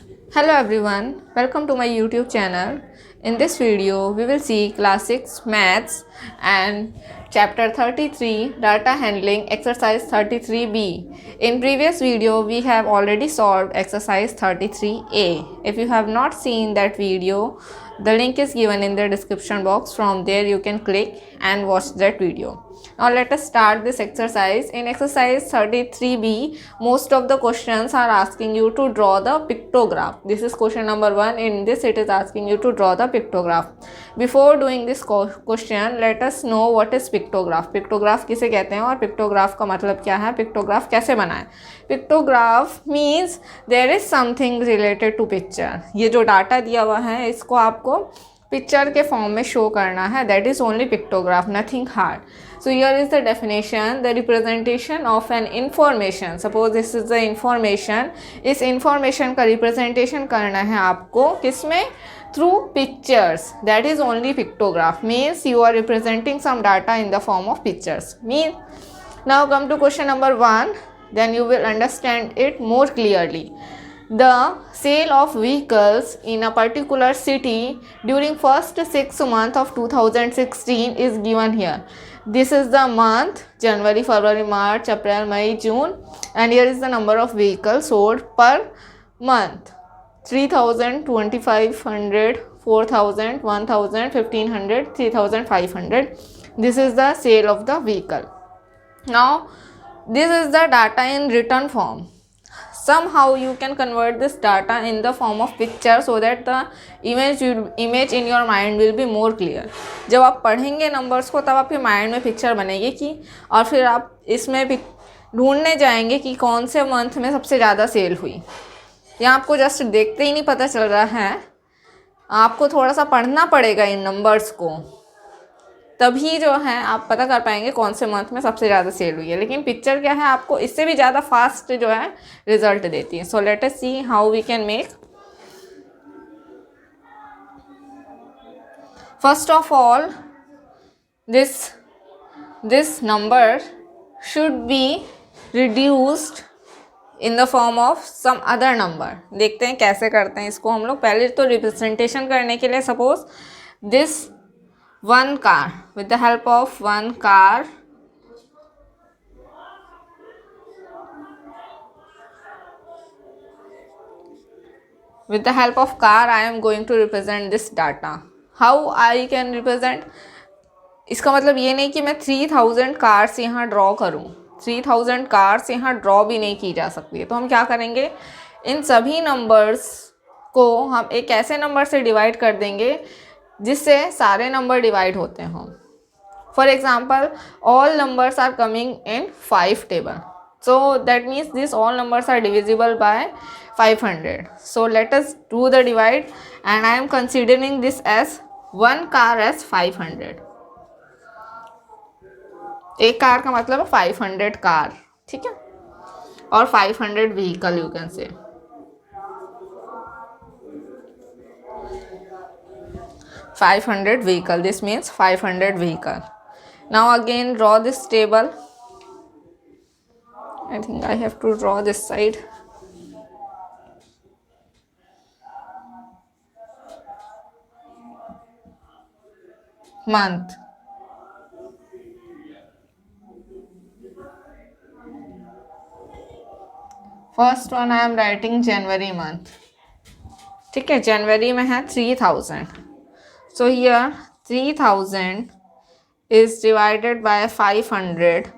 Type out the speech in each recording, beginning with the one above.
Hello everyone, welcome to my YouTube channel. In this video, we will see class 6 maths and chapter 33 data handling exercise 33b. In previous video, we have already solved exercise 33a. If you have not seen that video, the link is given in the description box. From there you can click and watch that video. Now let us start this exercise. In exercise 33b, most of the questions are asking you to draw the pictograph. This is question number 1. In this it is asking you to draw the pictograph. Before doing this question, let us know what is pictograph. Pictograph किसे कहते हैं और pictograph का मतलब क्या है, pictograph कैसे बनाएं. Pictograph means there is something related to picture. ये जो डाटा दिया हुआ है इसको आपको पिक्चर के फॉर्म में शो करना है. That is only pictograph, nothing hard. So here is the definition: the representation of an information. Suppose this is the information. इस information का representation करना है आपको किसमें? Through pictures. That is only pictograph. Means you are representing some data in the form of pictures. Now come to question number 1. Then you will understand it more clearly. The sale of vehicles in a particular city during first 6 months of 2016 is given here. This is the month: January, February, March, April, May, June, and here is the number of vehicles sold per month: 3000, 2500, 4000, 1000, 1500, 3500. This is the sale of the vehicle. Now this is the data in written form. Somehow you can convert this data in the form of picture so that the image in your mind will be more clear. जब आप पढ़ेंगे numbers को तब आपके mind में picture बनेगी कि, और फिर आप इसमें ढूंढने जाएंगे कि कौन से मंथ में सबसे ज़्यादा सेल हुई. यहाँ आपको जस्ट देखते ही नहीं पता चल रहा है, आपको थोड़ा सा पढ़ना पड़ेगा इन नंबर्स को, तभी जो है आप पता कर पाएंगे कौन से मंथ में सबसे ज़्यादा सेल हुई है. लेकिन पिक्चर क्या है, आपको इससे भी ज़्यादा फास्ट जो है रिजल्ट देती है. So let us see how we can make. First of all this number should be reduced in the form of some other number. देखते हैं कैसे करते हैं इसको हम लोग. पहले तो रिप्रेजेंटेशन करने के लिए suppose this one car, with the help of one car I am going to represent this data. How I can represent? इसका मतलब ये नहीं कि मैं 3000 कार्स यहाँ ड्रॉ करूँ. 3000 कार्स यहाँ ड्रॉ भी नहीं की जा सकती है. तो हम क्या करेंगे, इन सभी नंबर्स को हम एक ऐसे नंबर से डिवाइड कर देंगे जिससे सारे नंबर डिवाइड होते हों. For example, all numbers are coming in 5 table. So that means this all numbers are divisible by 500. So let us do the divide and I am considering this as one car as 500. एक car का मतलब 500 car, ठीक है, और 500 vehicle you can say. $500 vehicle, this means 500 vehicle. Now again draw this table. I think I have to draw this side. Month. First one I am writing January month. ठीक है, जनवरी में है 3000. So here 3000 is divided by 500.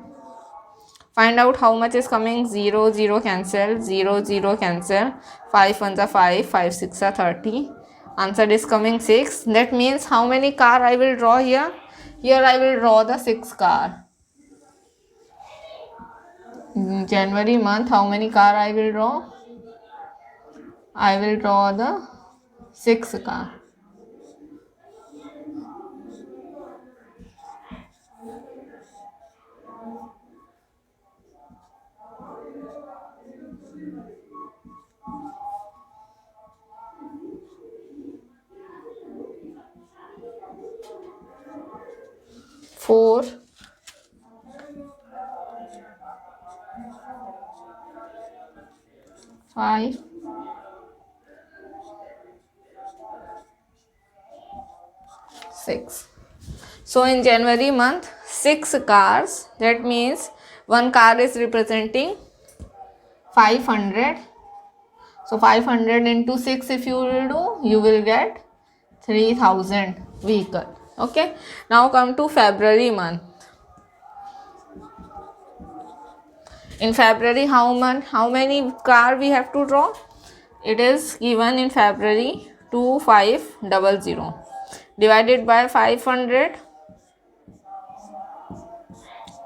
Find out how much is coming. 0 0 cancel, 0 0 cancel, 5 1s are 5, 5 6 are 30. Answer is coming 6. That means how many car I will draw here? Here I will draw the 6 car. January month, how many car I will draw? I will draw the 6 car. Four, 5, 6. So in January month, 6 cars, that means one car is representing 500. So 500 into 6 if you will do, you will get 3000 vehicle. Okay, now come to February month. In February, how many car we have to draw? It is given in February 2500 divided by 500.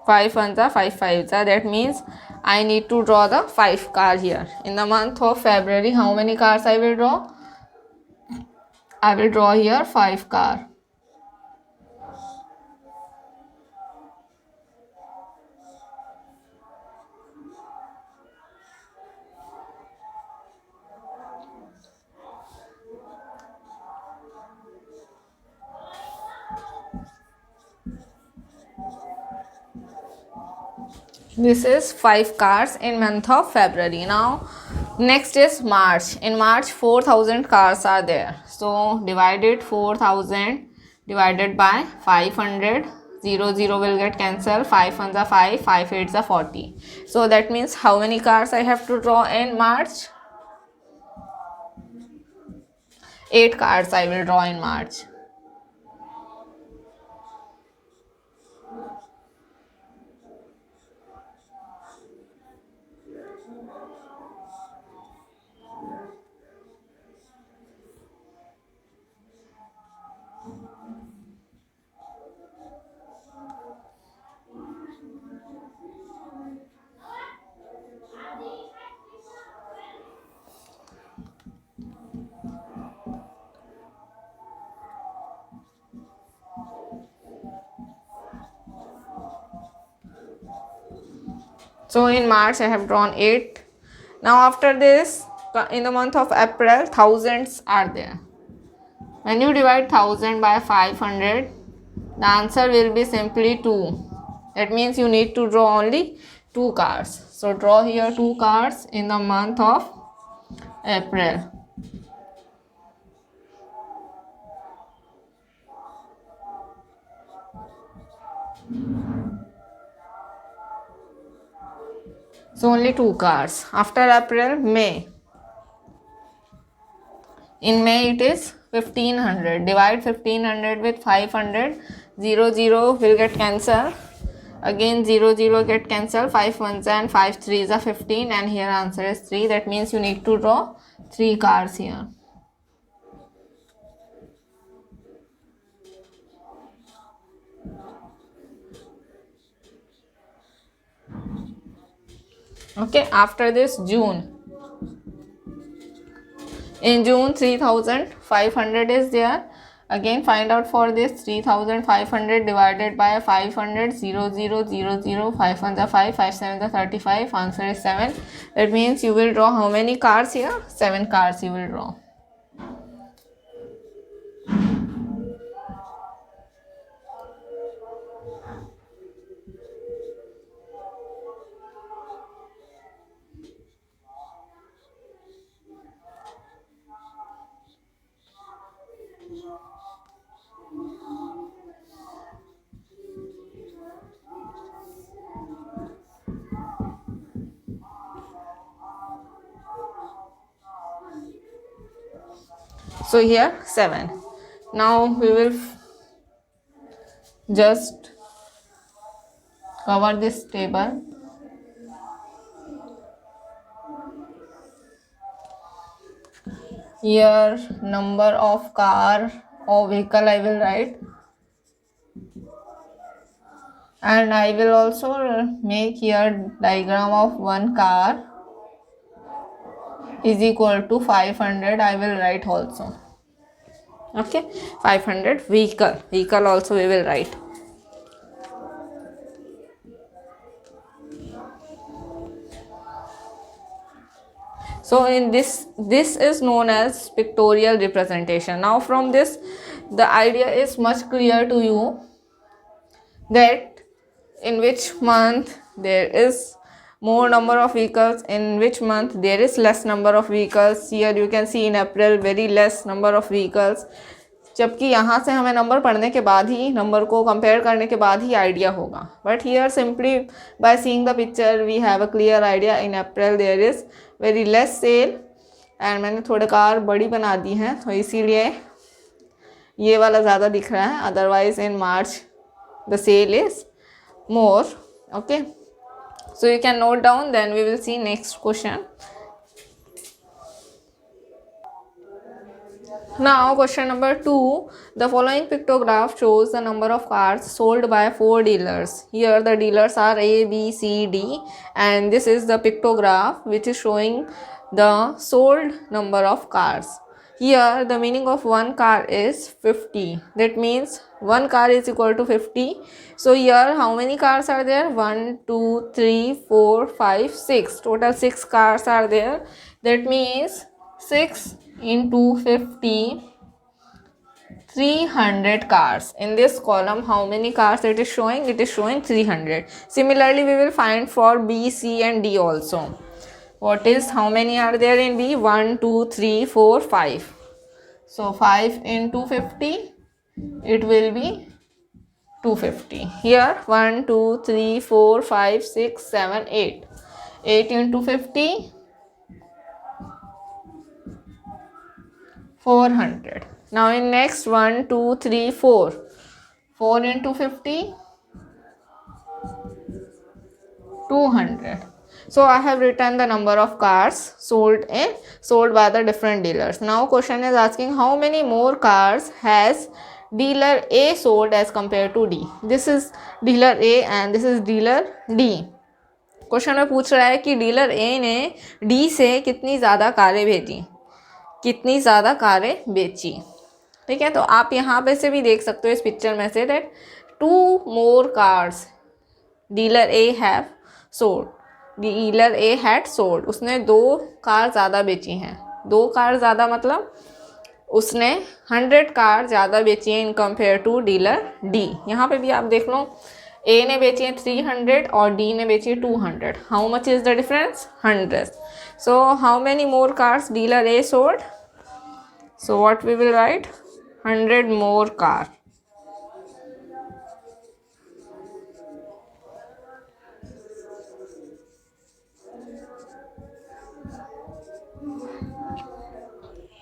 5 ones are 5 fives are, that means I need to draw the 5 car here. In the month of February, how many cars I will draw? I will draw here 5 car. This is 5 cars in month of February. Now next is March. In March 4000 cars are there. So divided 4000 divided by 500. 0 will get cancelled. 5 ones are 5, 5 eights are 40. So that means how many cars I have to draw in March? 8 cars I will draw in March. So in March I have drawn 8. Now after this, in the month of April, thousands are there. When you divide 1000 by 500, the answer will be simply 2. That means you need to draw only 2 cars. So draw here 2 cars in the month of April. So only 2 cars. After April, May. In May it is 1500. Divide 1500 with 500. 0 will get cancelled. Again 0 get cancelled. 5 ones and 5 threes are 15, and here answer is 3. That means you need to draw 3 cars here. Okay, after this June. In June 3500 is there. Again find out for this 3500 divided by 500. 0 5 ones are 5, 5 sevens are 35. Answer is 7. That means you will draw how many cars here? 7 cars you will draw. So here 7. Now we will just cover this table. Here number of car or vehicle I will write, and I will also make here diagram of one car is equal to 500. I will write also. Okay, 500 vehicle also we will write. So in this is known as pictorial representation. Now from this, the idea is much clear to you that in which month there is more number of vehicles, in which month there is less number of vehicles. Here you can see in April very less number of vehicles. जबकि यहाँ से हमें number पढ़ने के बाद ही, number को compare करने के बाद ही आइडिया होगा. But here simply by seeing the picture we have a clear idea. In April there is very less sale. And मैंने थोड़े कार बड़ी बना दी हैं तो इसीलिए ये वाला ज़्यादा दिख रहा है. Otherwise in March the sale is more. Okay, so you can note down, then we will see next question. Now question number 2, the following pictograph shows the number of cars sold by 4 dealers. Here the dealers are A, B, C, D, and this is the pictograph which is showing the sold number of cars. Here the meaning of one car is 50. That means one car is equal to 50. So here how many cars are there? 1, 2, 3, 4, 5, 6. Total 6 cars are there. That means 6 into 50, 300 cars. In this column how many cars it is showing? It is showing 300. Similarly we will find for B, C and D also. What is, how many are there in B? 1, 2, 3, 4, 5. So 5 into 50, it will be 250. Here 1, 2, 3, 4, 5, 6, 7, 8. 8 into 50, 400. Now in next 1, 2, 3, 4. 4 into 50, 200. So I have written the number of cars sold by the different dealers. Now question is asking how many more cars has dealer A sold as compared to D. This is dealer A and this is dealer D. Question में पूछ रहा है कि dealer ए ने D से कितनी ज़्यादा कारें भेजी, कितनी ज़्यादा कारें बेची. ठीक है, तो आप यहाँ पे से भी देख सकते हो इस पिक्चर में say that 2 more cars dealer A have sold. Dealer A had sold, उसने 2 कार ज़्यादा बेची हैं. 2 कार ज़्यादा मतलब उसने 100 कार ज़्यादा बेची हैं in compare to dealer D. यहाँ पे भी आप देख लो, ए ने बेची है 300 और डी ने बेची है 200. How much is the difference? 100. So how many more cars dealer A sold? So what we will write? 100 more car.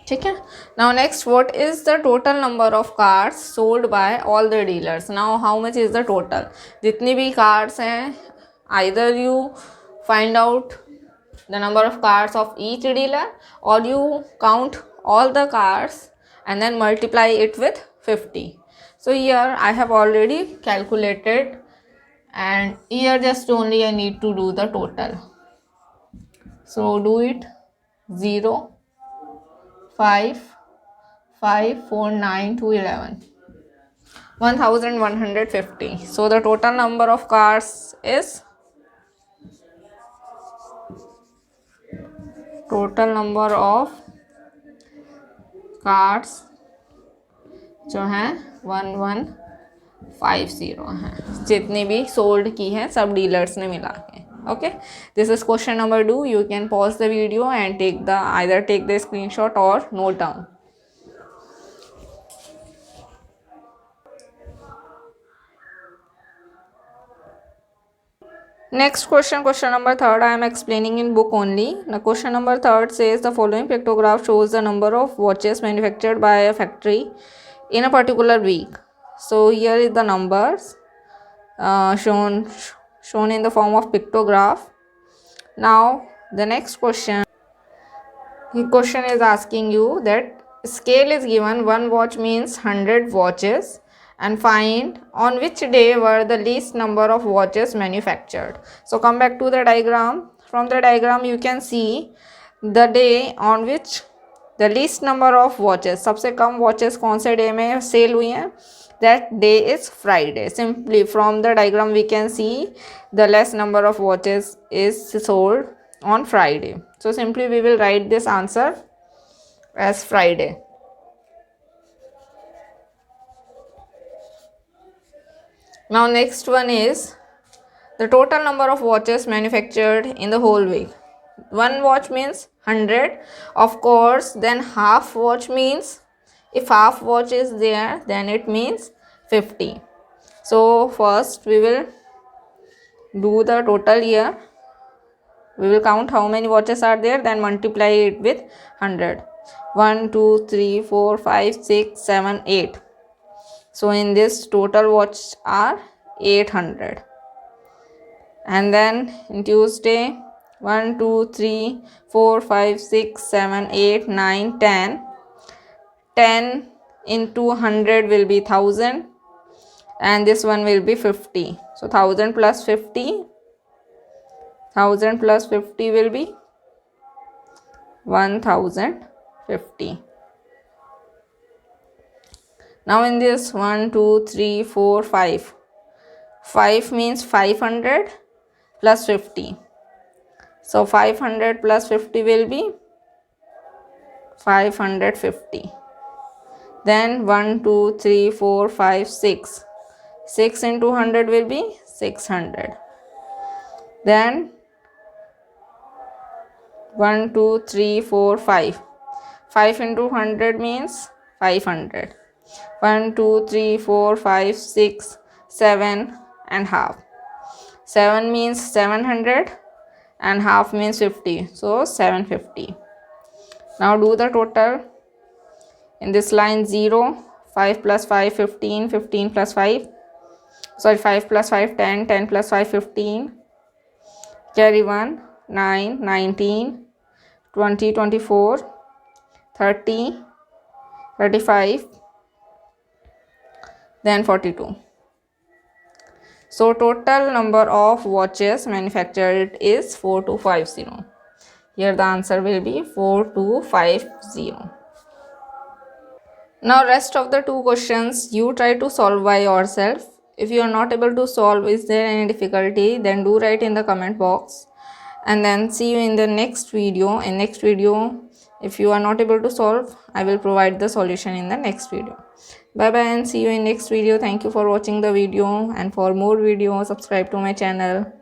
ठीक है. Now next, what is the total number of cars sold by all the dealers. Now how much is the total? जितनी भी cars हैं, either you find out the number of cars of each dealer और you count all the cars and then multiply it with 50. So here I have already calculated and here just only I need to do the total. So do it. 0, 5, 5, 4, 9 to 11. 1150. So the total number of cars is, total number of cars जो हैं 1150 हैं, जितनी भी sold की हैं सब dealers ने मिला के. Okay, this is question number 2. You can pause the video and take the screenshot और note down. Next question, question number 3. I am explaining in book only. Now question number 3 says the following pictograph shows the number of watches manufactured by a factory in a particular week. So here is the numbers shown in the form of pictograph. Now the next question. The question is asking you that scale is given. One watch means 100 watches. And find on which day were the least number of watches manufactured. So come back to the diagram. From the diagram you can see the day on which the least number of watches, सबसे कम watches कौन से day में sale हुई हैं? That day is Friday. Simply from the diagram we can see the less number of watches is sold on Friday. So simply we will write this answer as Friday. Now next one is the total number of watches manufactured in the whole week. One watch means 100, of course. Then half watch means If half watch is there, then it means 50. So first we will do the total here. We will count how many watches are there, then multiply it with 100. 1, 2, 3, 4, 5, 6, 7, 8. So in this total watches are 800. And then in Tuesday, 1, 2, 3, 4, 5, 6, 7, 8, 9, 10. 10 into 100 will be 1000, and this one will be 50. So 1000 plus 50, 1000 plus 50 will be 1050. Now in this 1, 2, 3, 4, 5. 5 means 500 plus 50. So 500 plus 50 will be 550. Then 1, 2, 3, 4, 5, 6. 6 into 100 will be 600. Then 1, 2, 3, 4, 5. 5 into 100 means 500. 1, 2, 3, 4, 5, 6, 7 and half. 7 means 700 and half means 50. So 750. Now do the total. In this line 0, 5 plus 5, 15, 15 plus 5. Sorry, 5 plus 5, 10, 10 plus 5, 15. Carry 1, 9, 19, 20, 24, 30, 35, then 42. So total number of watches manufactured is 4250. Here the answer will be 4250. Now rest of the two questions you try to solve by yourself. If you are not able to solve, is there any difficulty, then do write in the comment box. And then see you in the next video. In next video, if you are not able to solve, I will provide the solution in the next video. Bye bye and see you in next video. Thank you for watching the video, and for more videos subscribe to my channel.